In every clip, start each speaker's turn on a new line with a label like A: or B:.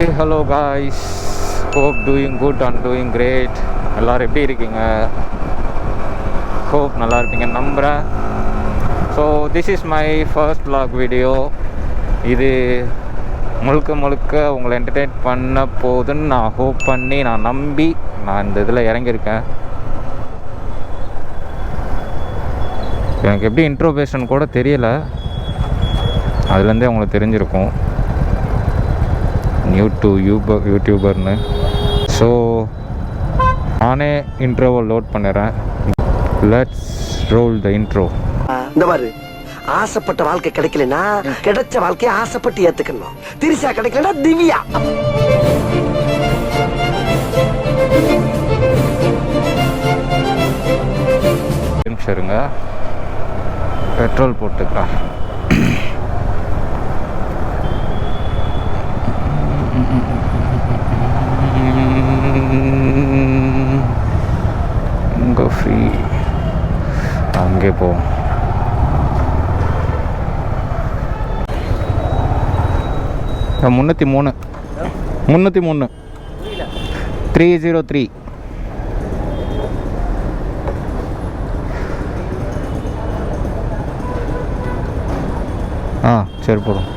A: Hello guys, hope doing good and doing great. எல்லோரும் எப்படி இருக்கீங்க? ஹோப் நல்லா இருப்பீங்க நம்புகிறேன். So this is my first vlog video. இது முழுக்க உங்களை என்டர்டெயின் பண்ண போதுன்னு நான் ஹோப் பண்ணி நான் நம்பி நான் இந்த இதில் இறங்கியிருக்கேன். எனக்கு எப்படி இன்ட்ரோபேஷன் கூட தெரியலை, அதுலேருந்தே உங்களுக்கு தெரிஞ்சிருக்கும் நியூ டு யூடியூபர்னு. ஸோ நானே இன்ட்ரோவை லோட் பண்ணிடுறேன். Let's role the intro.
B: இந்த மாதிரி ஆசைப்பட்ட வாழ்க்கை கிடைக்கலனா கிடைச்ச வாழ்க்கையை ஆசைப்பட்டு ஏத்துக்கணும். திரிசா கிடைக்கலனா திவ்யா.
A: நிமிஷம் இருங்க, பெட்ரோல் போட்டுக்கலாம். இங்கே ஃப்ரீ, அங்கே போவோம். முந்நூற்றி மூணு 303. சரி போடும்.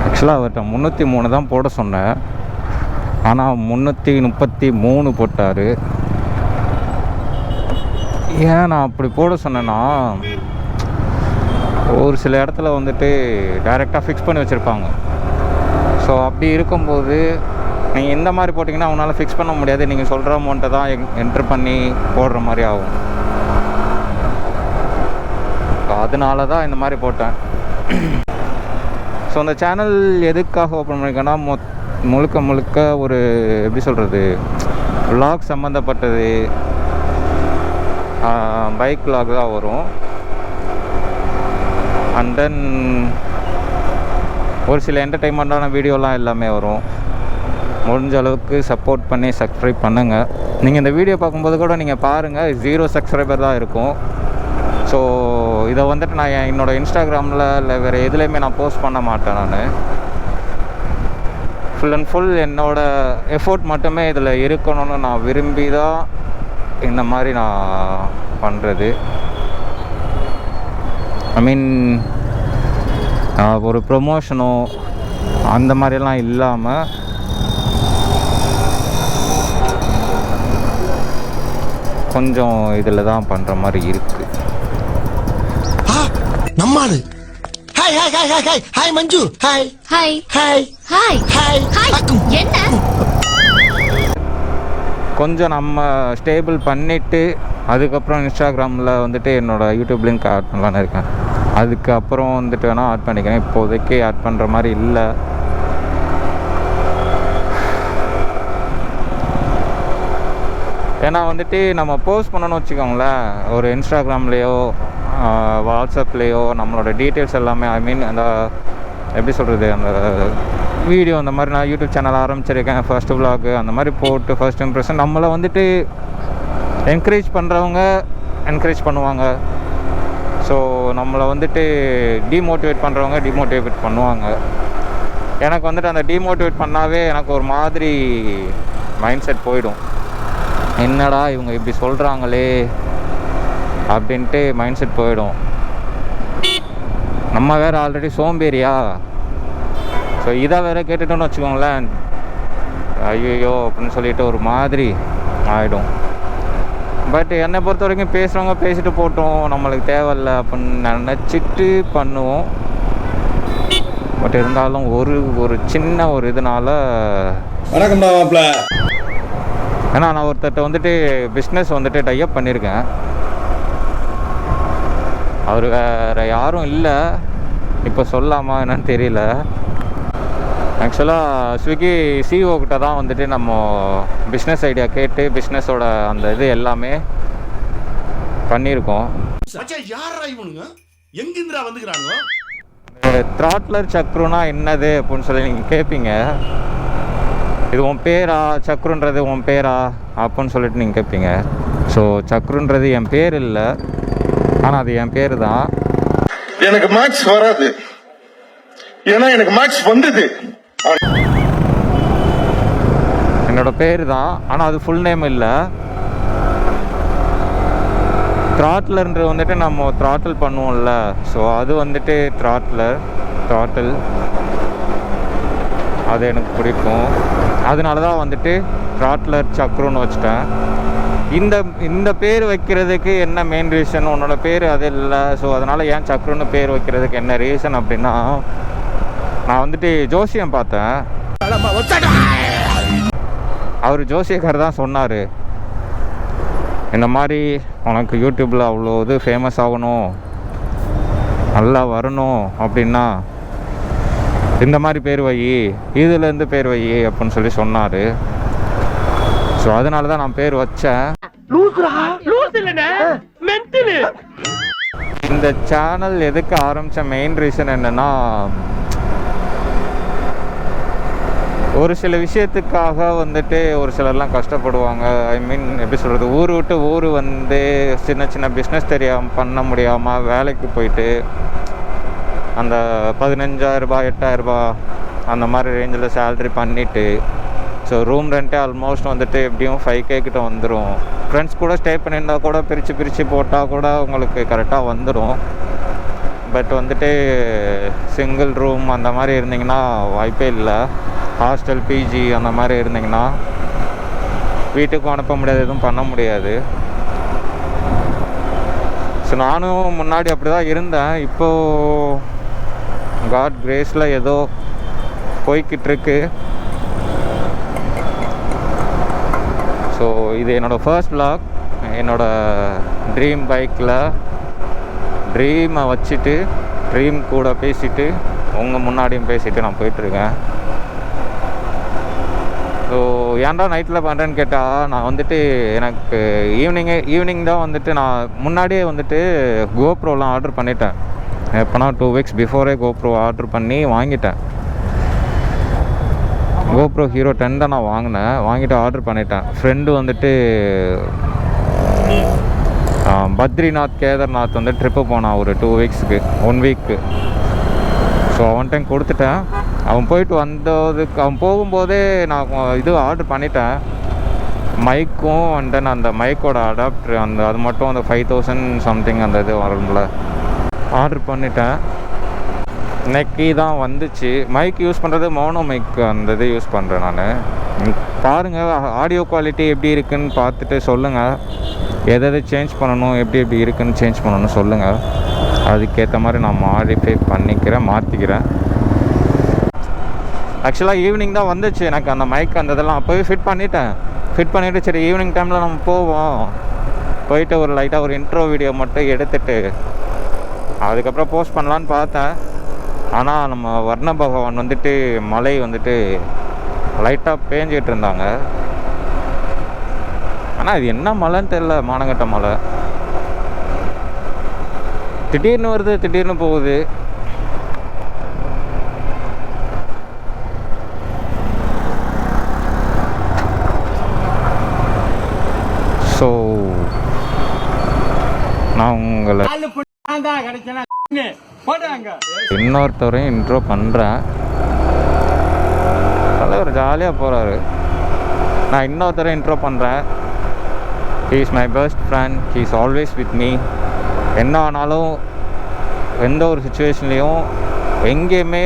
A: ஆக்சுவலாக அவர்கிட்ட 303 தான் போட சொன்னேன், ஆனால் 333 போட்டார். ஏன் நான் அப்படி போட சொன்னேன்னா, ஒரு சில இடத்துல வந்துட்டு டைரெக்டாக ஃபிக்ஸ் பண்ணி வச்சுருப்பாங்க. ஸோ அப்படி இருக்கும்போது நீங்கள் இந்த மாதிரி போட்டிங்கன்னா அவனால் ஃபிக்ஸ் பண்ண முடியாது. நீங்கள் சொல்கிற அமௌண்ட்டை தான் என்ட்ரு பண்ணி போடுற மாதிரி ஆகும். ஸோ அதனால தான் இந்த மாதிரி போட்டேன். ஸோ அந்த சேனல் எதுக்காக ஓப்பன் பண்ணியிருக்கேன்னா, முழுக்க ஒரு எப்படி சொல்கிறது, விலாக் சம்மந்தப்பட்டது, பைக் விலாக் தான் வரும். அண்ட் தென் ஒரு சில என்டர்டெயின்மெண்ட்டான வீடியோலாம் எல்லாமே வரும். முடிஞ்ச அளவுக்கு சப்போர்ட் பண்ணி சப்ஸ்கிரைப் பண்ணுங்கள். நீங்கள் இந்த வீடியோ பார்க்கும்போது கூட நீங்கள் பாருங்கள், 0 சப்ஸ்கிரைபர் தான் இருக்கும். ஸோ இதை வந்துட்டு நான் என்னோடய இன்ஸ்டாகிராமில் இல்லை வேறு எதுலேயுமே நான் போஸ்ட் பண்ண மாட்டேன். நான் ஃபுல் அண்ட் ஃபுல் என்னோடய எஃபோர்ட் மட்டுமே இதில் இருக்கணும்னு நான் விரும்பி தான் இந்த மாதிரி நான் பண்ணுறது. ஐ மீன் ஒரு ப்ரொமோஷனோ அந்த மாதிரிலாம் இல்லாமல் கொஞ்சம் இதில் தான் பண்ணுற மாதிரி இருக்குது.
B: நம்மாளு hi hi hi hi hi hi Manju hi
C: hi
B: hi
C: hi
B: hi
C: hi. என்ன
A: கொஞ்சம் நம்ம ஸ்டேபிள் பண்ணிவிட்டு அதுக்கப்புறம் இன்ஸ்டாகிராமில் வந்துட்டு என்னோடய யூடியூப் லிங்க் ஆட் பண்ணலான்னு இருக்கேன். அதுக்கப்புறம் வந்துட்டு வேணால் ஆட் பண்ணிக்கிறேன். இப்போதைக்கு ஆட் பண்ணுற மாதிரி இல்லை. ஏன்னா வந்துட்டு நம்ம போஸ்ட் பண்ணணும்னு வச்சுக்கோங்களேன், ஒரு இன்ஸ்டாகிராம்லேயோ வாட்ஸ்அப்லேயோ நம்மளோட டீட்டெயில்ஸ் எல்லாமே, ஐ மீன் அந்த எப்படி சொல்கிறது, அந்த வீடியோ அந்த மாதிரி நான் யூடியூப் சேனல் ஆரம்பிச்சிருக்கேன், ஃபர்ஸ்ட்டு vlog அந்த மாதிரி போட்டு ஃபர்ஸ்ட் இம்ப்ரெஷன் நம்மளை வந்துட்டு என்கரேஜ் பண்ணுறவங்க என்கரேஜ் பண்ணுவாங்க. ஸோ நம்மளை வந்துட்டு டிமோட்டிவேட் பண்ணுறவங்க டிமோட்டிவேட் பண்ணுவாங்க. எனக்கு வந்துட்டு அந்த டிமோட்டிவேட் பண்ணாவே எனக்கு ஒரு மாதிரி மைண்ட் செட் போயிடும். என்னடா இவங்க இப்படி சொல்கிறாங்களே அப்படின்ட்டு மைண்ட் செட் போயிடும். நம்ம வேறு ஆல்ரெடி சோம்பேறியா, ஸோ இதை வேறு கேட்டுட்டோன்னு வச்சுக்கோங்களேன், ஐயோ அப்படின்னு சொல்லிட்டு ஒரு மாதிரி ஆகிடும். பட் என்னை பொறுத்த வரைக்கும் பேசுகிறவங்க பேசிட்டு போட்டோம், நம்மளுக்கு தேவையில்லை அப்படின்னு நினச்சிட்டு பண்ணுவோம். பட் இருந்தாலும் ஒரு சின்ன ஒரு இதனால, ஏன்னா நான் ஒருத்தர்கிட்ட வந்துட்டு பிஸ்னஸ் வந்துட்டு டைப் பண்ணியிருக்கேன். அவர் வேறு யாரும் இல்லை, இப்போ சொல்லாமா என்னன்னு தெரியல. ஆக்சுவலாக ஸ்விக்கி சிஓ கிட்ட தான் வந்துட்டு நம்ம பிஸ்னஸ் ஐடியா கேட்டு பிஸ்னஸோட அந்த இது எல்லாமே பண்ணியிருக்கோம். த்ராட்லர் சக்ருனா என்னது அப்படின்னு சொல்லி நீங்கள் கேட்பீங்க. இது உன் பேரா, சக்ருன்றது உன் பேரா அப்படின்னு சொல்லிட்டு நீங்கள் கேட்பீங்க. ஸோ சக்ருன்றது என் பேர் இல்லை, ஆனால் அது என் பேர் தான்.
C: எனக்கு மேக்ஸ் வராது, ஏன்னா எனக்கு மேக்ஸ் வந்தது.
A: என்னோட பேர் தான், ஆனால் அது ஃபுல் நேம் இல்லை. த்ராட்லர்ன்றது வந்துட்டு நம்ம த்ராட்டில் பண்ணுவோம்ல, ஸோ அது வந்துட்டு த்ராட்டில் அது எனக்கு பிடிக்கும். அதனால தான் வந்துட்டு த்ராட்லர் சக்ருன்னு வச்சுட்டேன். இந்த பேர் வைக்கிறதுக்கு என்ன மெயின் ரீசன், உன்னோட பேர் அது இல்லை, ஸோ அதனால் ஏன் சக்ருன்னு பேர் வைக்கிறதுக்கு என்ன ரீசன் அப்படின்னா, நான் வந்துட்டு ஜோசியம் பார்த்தேன். அவர் ஜோசியக்கார் தான் சொன்னார், இந்த மாதிரி உனக்கு யூடியூப்பில் அவ்வளோ இது ஃபேமஸ் ஆகணும், நல்லா வரணும் அப்படின்னா இந்த மாதிரி பேர் வை, இதுலேருந்து பேர் வை அப்படின்னு சொல்லி சொன்னார். ஸோ அதனால தான் நான் பேர் வச்சேன். இந்த சேனல் எதுக்கு ஆரம்பித்த மெயின் ரீசன் என்னென்னா, ஒரு சில விஷயத்துக்காக வந்துட்டு ஒரு சிலர்லாம் கஷ்டப்படுவாங்க. ஐ மீன் எப்படி சொல்கிறது, ஊர் விட்டு ஊர் வந்து சின்ன சின்ன பிஸ்னஸ் பண்ண முடியாமல் வேலைக்கு போயிட்டு அந்த 15,000 8,000 அந்த மாதிரி ரேஞ்சில் சேல்ரி பண்ணிவிட்டு, ஸோ ரூம் ரெண்ட்டே ஆல்மோஸ்ட் வந்துட்டு எப்படியும் 5K கிட்ட வந்துடும். ஃப்ரெண்ட்ஸ் கூட ஸ்டே பண்ணியிருந்தால் கூட பிரித்து போட்டால் கூட உங்களுக்கு கரெக்டாக வந்துடும். பட் வந்துட்டு சிங்கிள் ரூம் அந்த மாதிரி இருந்தீங்கன்னா வாய்ப்பே இல்லை. ஹாஸ்டல், பிஜி அந்த மாதிரி இருந்தீங்கன்னா வீட்டுக்கும் அனுப்ப முடியாது, எதுவும் பண்ண முடியாது. ஸோ நானும் முன்னாடி அப்படி தான் இருந்தேன். இப்போது காட் கிரேஸில் ஏதோ போய்கிட்டுருக்கு. ஸோ இது என்னோடய ஃபர்ஸ்ட் vlog. என்னோடய ட்ரீம் பைக்கில் ட்ரீமை வச்சுட்டு, ட்ரீம் கூட பேசிவிட்டு, உங்கள் முன்னாடியும் பேசிவிட்டு நான் போயிட்டுருக்கேன். ஸோ ஏன்டா நைட்டில் பண்ணுறேன்னு கேட்டால், நான் வந்துட்டு எனக்கு ஈவினிங் தான் வந்துட்டு நான் முன்னாடியே வந்துட்டு கோப்ரோலாம் ஆர்டர் பண்ணிட்டேன். எப்போனா 2 weeks பிஃபோரே கோப்ரோ ஆர்டர் பண்ணி வாங்கிட்டேன். கோப்ரோ ஹீரோ 10 தான் நான் வாங்கிட்டு ஆர்டர் பண்ணிட்டேன். ஃப்ரெண்டு வந்துட்டு பத்ரிநாத், கேதார்நாத் வந்து ட்ரிப்பு போனான் ஒரு 2 weeksக்கு, 1 week. ஸோ அவன்கிட்ட கொடுத்துட்டேன். அவன் போயிட்டு வந்ததுக்கு, அவன் போகும்போதே நான் இது ஆர்டர் பண்ணிட்டேன், மைக்கும் அண்ட் தென் அந்த மைக்கோட அடாப்டர், அது மட்டும் அந்த 5,000 சம்திங் அந்த இது வரும்ல, ஆர்டர் பண்ணிட்டேன். இன்னைக்கு தான் வந்துச்சு. மைக் யூஸ் பண்ணுறது மோனோ மைக், அந்த இது யூஸ் பண்ணுறேன் நான். பாருங்கள் ஆடியோ குவாலிட்டி எப்படி இருக்குதுன்னு பார்த்துட்டு சொல்லுங்கள். எதை சேஞ்ச் பண்ணணும், எப்படி இருக்குதுன்னு சேஞ்ச் பண்ணணும்னு சொல்லுங்கள். அதுக்கேற்ற மாதிரி நான் மாடிஃபை மாற்றிக்கிறேன். ஆக்சுவலாக ஈவினிங் தான் வந்துச்சு எனக்கு அந்த மைக், அந்த இதெல்லாம் அப்போவே ஃபிட் பண்ணிவிட்டு சரி ஈவினிங் டைமில் நம்ம போயிட்டு ஒரு லைட்டாக ஒரு இன்ட்ரோ வீடியோ மட்டும் எடுத்துகிட்டு அதுக்கப்புறம் போஸ்ட் பண்ணலான்னு பார்த்தேன். ஆனால் நம்ம வர்ண பகவான் வந்துட்டு மழை வந்துட்டு லைட்டாக பேஞ்சிக்கிட்டு இருந்தாங்க. ஆனால் இது என்ன மழைன்னு தெரியல, மானங்கட்ட மழை. திடீர்னு வருது, திடீர்னு போகுது. ஸோ நான் உங்களை இன்னொருத்தரையும் இன்ட்ரோ பண்ணுறேன். தலைவர் ஜாலியாக போகிறாரு. நான் இன்னொருத்தரையும் இன்ட்ரோ பண்ணுறேன். He is my best friend, he is always with me. என்ன ஆனாலும் எந்த ஒரு சுச்சுவேஷன்லேயும் எங்கேயுமே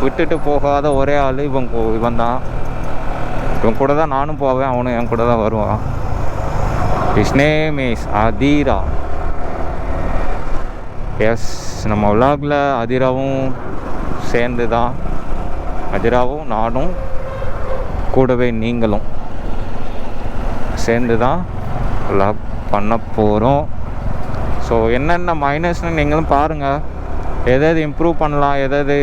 A: விட்டுட்டு போகாத ஒரே ஆள் இவன் தான். இவன் கூட தான் நானும் போவேன், அவனும் என் கூட தான் வருவான். His name is Athira. Yes, நம்ம விலாகில் அதிராவும் சேர்ந்து தான், அதிராவும் நானும் கூடவே நீங்களும் சேர்ந்து தான் விலாக் பண்ண போகிறோம். ஸோ என்னென்ன மைனஸ்னு நீங்களும் பாருங்கள். எதாவது இம்ப்ரூவ் பண்ணலாம், எதாவது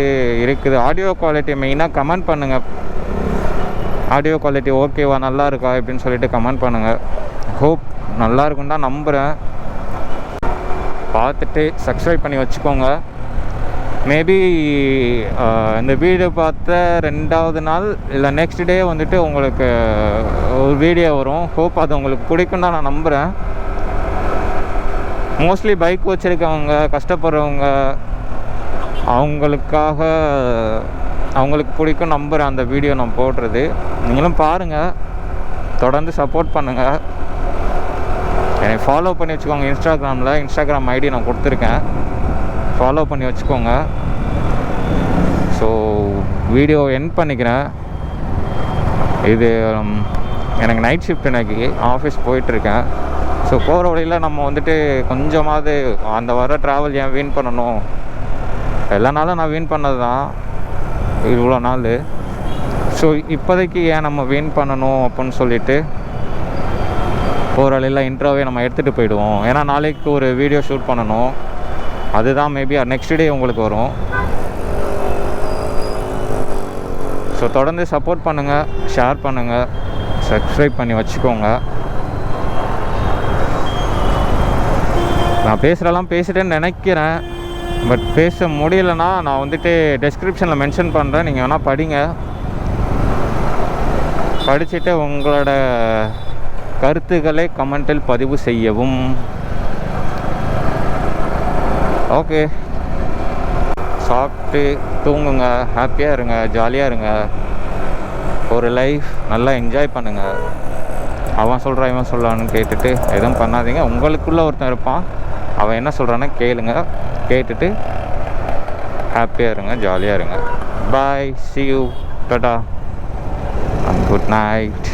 A: இருக்குது. ஆடியோ குவாலிட்டி மெயினாக கமெண்ட் பண்ணுங்கள். ஆடியோ குவாலிட்டி ஓகேவா, நல்லா இருக்கா அப்படின்னு சொல்லிட்டு கமெண்ட் பண்ணுங்கள். ஹோப் நல்லா இருக்குன்னு தான் நம்புகிறேன். பார்த்துட்டு சப்ஸ்கிரைப் பண்ணி வச்சுக்கோங்க. மேபி இந்த வீடியோ பார்த்த 2வது நாள் இல்லை நெக்ஸ்ட் டே வந்துட்டு உங்களுக்கு ஒரு வீடியோ வரும். ஹோப் அது உங்களுக்கு பிடிக்கும் தான் நான் நம்புகிறேன். மோஸ்ட்லி பைக் வச்சுருக்கவங்க, கஷ்டப்படுறவங்க, அவங்களுக்கு பிடிக்கும் நம்புகிறேன் அந்த வீடியோ நான் போடுறது. நீங்களும் பாருங்கள், தொடர்ந்து சப்போர்ட் பண்ணுங்கள். என்னை ஃபாலோ பண்ணி வச்சுக்கோங்க. இன்ஸ்டாகிராம் ஐடி நான் கொடுத்துருக்கேன், ஃபாலோ பண்ணி வச்சுக்கோங்க. ஸோ வீடியோ எண்ட் பண்ணிக்கிறேன். இது எனக்கு நைட் ஷிஃப்ட், எனக்கு ஆஃபீஸ் போயிட்டுருக்கேன். ஸோ போகிற வழியில் நம்ம வந்துட்டு கொஞ்சமாவது அந்த வர ட்ராவல் ஏன் வீண் பண்ணணும்? எல்லா நாளும் நான் வீண் பண்ணது தான் இவ்வளோ நாள். ஸோ இப்போதைக்கு ஏன் நம்ம வீண் பண்ணணும் அப்படின்னு சொல்லிவிட்டு போகிற வழியில் இன்ட்ரோவே நம்ம எடுத்துகிட்டு போயிடுவோம். ஏன்னா நாளைக்கு ஒரு வீடியோ ஷூட் பண்ணணும். அதுதான் மேபி நெக்ஸ்ட் டே உங்களுக்கு வரும். ஸோ தொடர்ந்து சப்போர்ட் பண்ணுங்கள், ஷேர் பண்ணுங்கள், சப்ஸ்கிரைப் பண்ணி வச்சுக்கோங்க. நான் பேசுகிறலாம் பேசிட்டேன்னு நினைக்கிறேன். பட் பேச முடியலைன்னா நான் வந்துட்டு டெஸ்கிரிப்ஷனில் மென்ஷன் பண்ணுறேன். நீங்கள் வேணால் படிங்க. படிச்சுட்டு உங்களோட கருத்துக்களை கமெண்டில் பதிவு செய்யவும். ஓகே, சாப்பிட்டு தூங்குங்க, ஹாப்பியாக இருங்க, ஜாலியாக இருங்க. ஒரு லைஃப் நல்லா என்ஜாய் பண்ணுங்கள். அவன் சொல்கிறான் இவன் சொல்கிறான்னு கேட்டுட்டு எதுவும் பண்ணாதீங்க. உங்களுக்குள்ளே ஒருத்தன் இருப்பான், அவன் என்ன சொல்கிறான்னு கேளுங்க. கேட்டுட்டு ஹாப்பியாக இருங்க, ஜாலியாக இருங்க. பாய், see you, Tata, and good night.